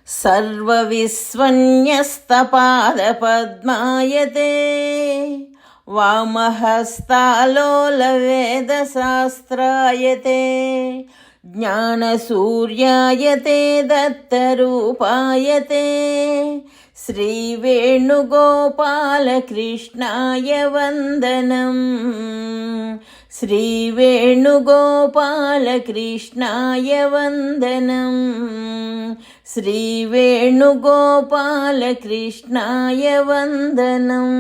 सर्वविस्वन्यस्तपादपद्मायते वामहस्तालोलवेदशास्त्रायते ज्ञानसूर्यायते दत्तरूपायते श्रीवेणुगोपालकृष्णाय वन्दनम् श्रीवेणुगोपालकृष्णाय वन्दनम् श्रीवेणुगोपालकृष्णाय वन्दनम्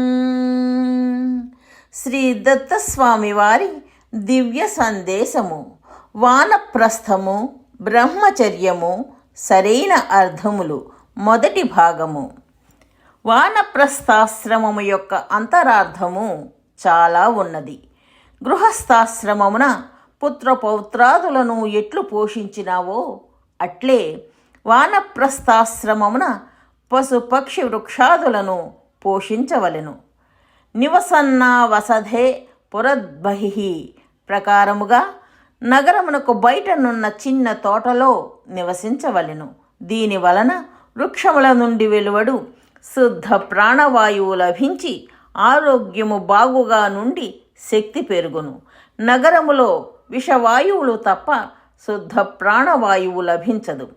శ్రీ దత్తస్వామి వారి దివ్య సందేశము. వానప్రస్థము, బ్రహ్మచర్యము, సరైన అర్థములు. మొదటి భాగము. వానప్రస్థాశ్రమము యొక్క అంతరార్థము చాలా ఉన్నది. గృహస్థాశ్రమమున పుత్రపౌత్రాదులను ఎట్లు పోషించినావో అట్లే వానప్రస్థాశ్రమమున పశుపక్షి వృక్షాదులను పోషించవలెను. నివసన్నా వసధే పురద్బహిః ప్రకారముగా నగరమునకు బయటనున్న చిన్న తోటలో నివసించవలెను. దీని వలన వృక్షముల నుండి వెలువడు శుద్ధ ప్రాణవాయువు లభించి ఆరోగ్యము బాగుగా నుండి శక్తి పెరుగును. నగరములో విషవాయువులు తప్ప శుద్ధ ప్రాణవాయువు లభించదు.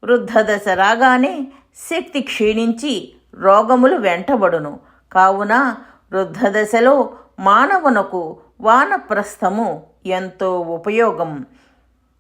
వృద్ధదశ రాగానే శక్తి క్షీణించి రోగములు వెంటబడును. కావున వృద్ధదశలో మానవునకు వానప్రస్థము ఎంతో ఉపయోగం.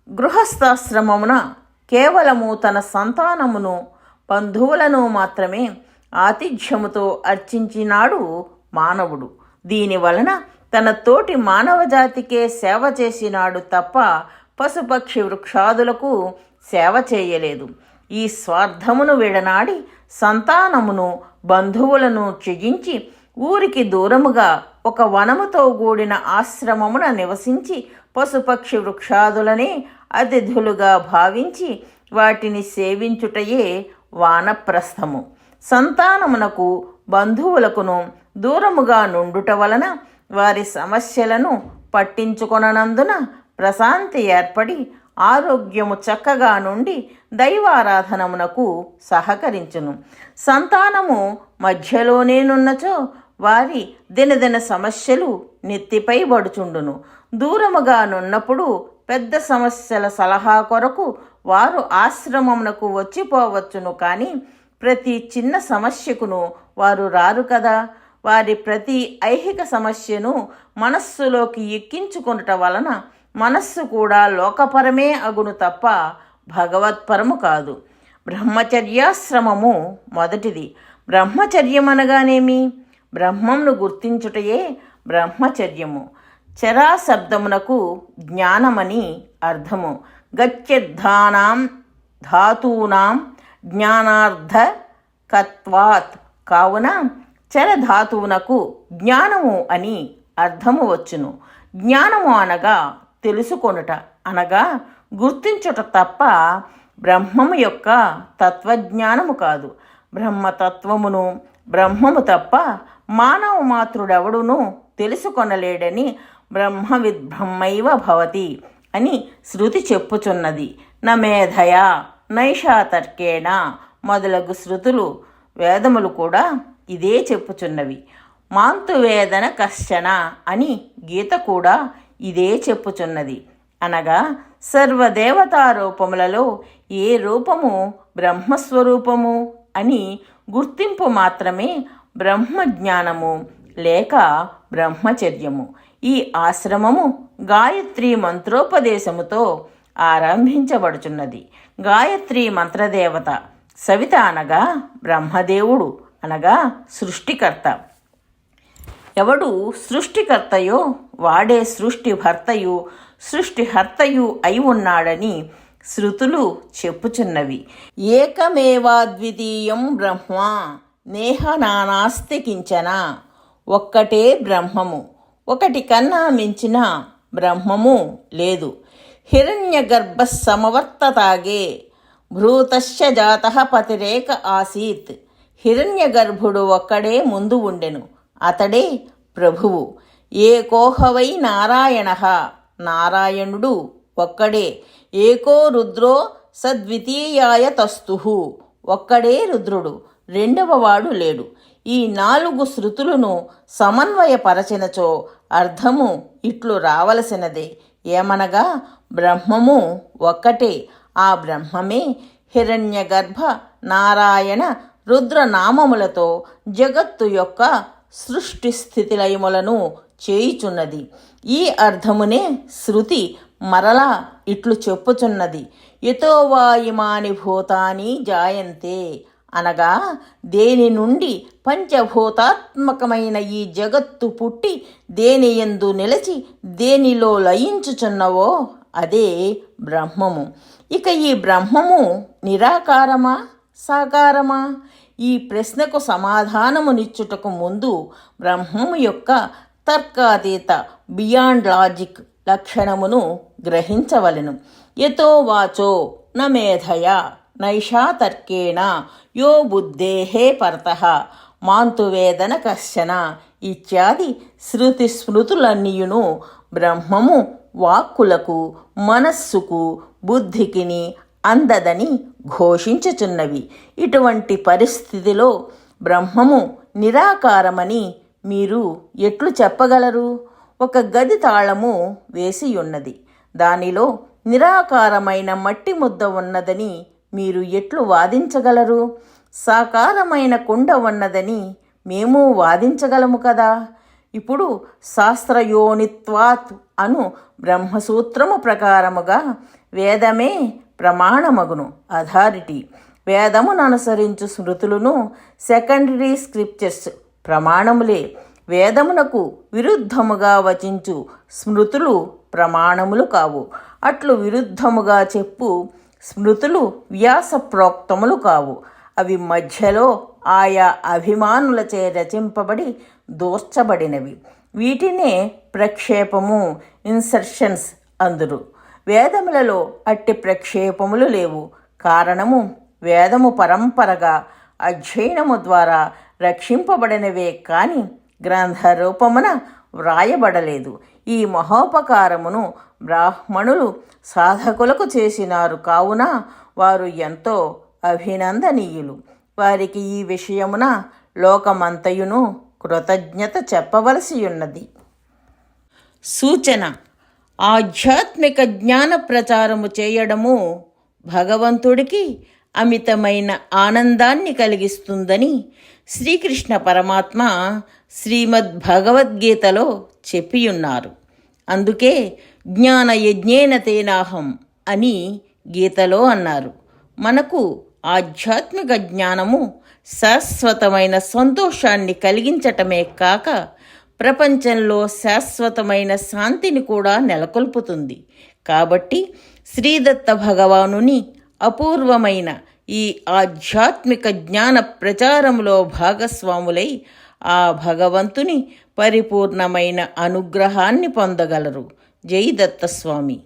గృహస్థాశ్రమమున కేవలము తన సంతానమును బంధువులను మాత్రమే ఆతిథ్యముతో అర్చించినాడు మానవుడు. దీనివలన తన తోటి మానవజాతికే సేవ చేసినాడు తప్ప పశుపక్షి వృక్షాదులకు సేవ చేయలేదు. ఈ స్వార్థమును విడనాడి సంతానమును బంధువులను త్యజించి ఊరికి దూరముగా ఒక వనముతో కూడిన ఆశ్రమమున నివసించి పశుపక్షి వృక్షాదులనే అతిథులుగా భావించి వాటిని సేవించుటయే వానప్రస్థము. సంతానమునకు బంధువులకును దూరముగా నుండుట వలన వారి సమస్యలను పట్టించుకొనందున ప్రశాంతి ఏర్పడి ఆరోగ్యము చక్కగా నుండి దైవారాధనమునకు సహకరించును. సంతానము మధ్యలోనేనున్నచో వారి దినదిన సమస్యలు నెత్తిపై పడుచుండును. దూరముగా నున్నప్పుడు పెద్ద సమస్యల సలహా కొరకు వారు ఆశ్రమమునకు వచ్చిపోవచ్చును. కానీ ప్రతి చిన్న సమస్యకును వారు రారు కదా. వారి ప్రతి ఐహిక సమస్యను మనస్సులోకి ఎక్కించుకొనుట వలన మనస్సు కూడా లోకపరమే అగును తప్ప భగవత్పరము కాదు. బ్రహ్మచర్యాశ్రమము మొదటిది. బ్రహ్మచర్యం అనగానేమి? బ్రహ్మంను గుర్తించుటయే బ్రహ్మచర్యము. చరాశబ్దమునకు జ్ఞానమని అర్థము. గత్యర్థానాం ధాతూనాం జ్ఞానార్థకత్వాత్ కావున చరధాతువునకు జ్ఞానము అని అర్థము వచ్చును. జ్ఞానము అనగా తెలుసుకొనుట, అనగా గుర్తించుట తప్ప బ్రహ్మము యొక్క తత్వజ్ఞానము కాదు. బ్రహ్మతత్వమును బ్రహ్మము తప్ప మానవ మాతృడెవడును తెలుసుకొనలేడని బ్రహ్మవిద్బ్రహ్మైవ భవతి అని శృతి చెప్పుచున్నది. నమేధయా నైషాతర్కేణ మొదలగు శృతులు వేదములు కూడా ఇదే చెప్పుచున్నవి. మాంతువేదన కశ్చన అని గీత కూడా ఇదే చెప్పుచున్నది. అనగా సర్వదేవతారూపములలో ఏ రూపము బ్రహ్మస్వరూపము అని గుర్తింపు మాత్రమే బ్రహ్మజ్ఞానము లేక బ్రహ్మచర్యము. ఈ ఆశ్రమము గాయత్రీ మంత్రోపదేశముతో ఆరంభించబడుచున్నది. గాయత్రీ మంత్రదేవత సవిత అనగా బ్రహ్మదేవుడు అనగా సృష్టికర్త. ఎవడు సృష్టికర్తయో వాడే సృష్టిభర్తయు సృష్టిహర్తయు అయి ఉన్నాడని శృతులు చెప్పుచున్నవి. ఏకమేవాద్వితీయం బ్రహ్మ నేహ నానాస్తి కించన. ఒక్కటే బ్రహ్మము, ఒకటి కన్నా మించిన బ్రహ్మము లేదు. హిరణ్యగర్భ సమవర్తతాగే భ్రూతశ్చ జాతః పతిరేక ఆసీత్. హిరణ్యగర్భుడు ఒక్కడే ముందు ఉండెను, అతడే ప్రభువు. ఏకోహవై నారాయణః. నారాయణుడు ఒక్కడే. ఏకో రుద్రో సద్వితీయాయ తస్తుః. ఒక్కడే రుద్రుడు, రెండవవాడు లేడు. ఈ 4 శృతులను సమన్వయపరచినచో అర్థము ఇట్లు రావలసినదే. ఏమనగా బ్రహ్మము ఒక్కటే. ఆ బ్రహ్మమే హిరణ్యగర్భ నారాయణ రుద్రనామములతో జగత్తు యొక్క సృష్టి స్థితిలయములను చేయుచున్నది. ఈ అర్థమునే శృతి మరలా ఇట్లు చెప్పుచున్నది. యతో వా ఇమాని భూతాని జాయంతే, అనగా దేని నుండి పంచభూతాత్మకమైన ఈ జగత్తు పుట్టి దేనియందు నిలిచి దేనిలో లయించుచున్నవో అదే బ్రహ్మము. ఇక ఈ బ్రహ్మము నిరాకారమా సాకారమా? ఈ ప్రశ్నకు సమాధానమునిచ్చుటకు ముందు బ్రహ్మము యొక్క తర్కాతీత బియాండ్ లాజిక్ లక్షణమును గ్రహించవలెను. యతో వాచో న మేధయా నైషా తర్కేణ యో బుద్ధేహే పరతః మాంతు వేదన కశ్చన ఇత్యాది శృతి స్మృతులన్నీయును బ్రహ్మము వాక్కులకు మనస్సుకు బుద్ధికిని అందదని ఘోషించుచున్నవి. ఇటువంటి పరిస్థితిలో బ్రహ్మము నిరాకారమని మీరు ఎట్లు చెప్పగలరు? ఒక గది తాళము వేసియున్నది, దానిలో నిరాకారమైన మట్టి ముద్ద ఉన్నదని మీరు ఎట్లు వాదించగలరు? సాకారమైన కుండ ఉన్నదని మేము వాదించగలము కదా. ఇప్పుడు శాస్త్రయోనిత్వాత్ అను బ్రహ్మసూత్రము ప్రకారముగా వేదమే ప్రమాణమగును, అథారిటీ. వేదమును అనుసరించు స్మృతులను సెకండరీ స్క్రిప్చర్స్ ప్రమాణములే. వేదమునకు విరుద్ధముగా వచించు స్మృతులు ప్రమాణములు కావు. అట్లు విరుద్ధముగా చెప్పు స్మృతులు వ్యాసప్రోక్తములు కావు. అవి మధ్యలో ఆయా అభిమానులచే రచింపబడి దూర్చబడినవి. వీటినే ప్రక్షేపము, ఇన్సర్షన్స్ అందురు. వేదములలో అట్టి ప్రక్షేపములు లేవు. కారణము వేదము పరంపరగా అధ్యయనము ద్వారా రక్షింపబడినవే కాని గ్రంథరూపమున వ్రాయబడలేదు. ఈ మహోపకారమును బ్రాహ్మణులు సాధకులకు చేసినారు కావున వారు ఎంతో అభినందనీయులు. వారికి ఈ విషయమున లోకమంతయును కృతజ్ఞత చెప్పవలసియున్నది. సూచన: ఆధ్యాత్మిక జ్ఞాన ప్రచారము చేయడము భగవంతుడికి అమితమైన ఆనందాన్ని కలిగిస్తుందని శ్రీకృష్ణ పరమాత్మ శ్రీమద్ భగవద్గీతలో చెప్పియున్నారు. అందుకే జ్ఞానయజ్ఞేన తేనాహం అని గీతలో అన్నారు. మనకు ఆధ్యాత్మిక జ్ఞానము శాశ్వతమైన సంతోషాన్ని కలిగించటమే కాక ప్రపంచంలో శాశ్వతమైన శాంతిని కూడా నెలకొల్పుతుంది. కాబట్టి శ్రీదత్త భగవానుని అపూర్వమైన ఈ ఆధ్యాత్మిక జ్ఞాన ప్రచారములో భాగస్వాములై ఆ భగవంతుని పరిపూర్ణమైన అనుగ్రహాన్ని పొందగలరు. జై దత్తస్వామి.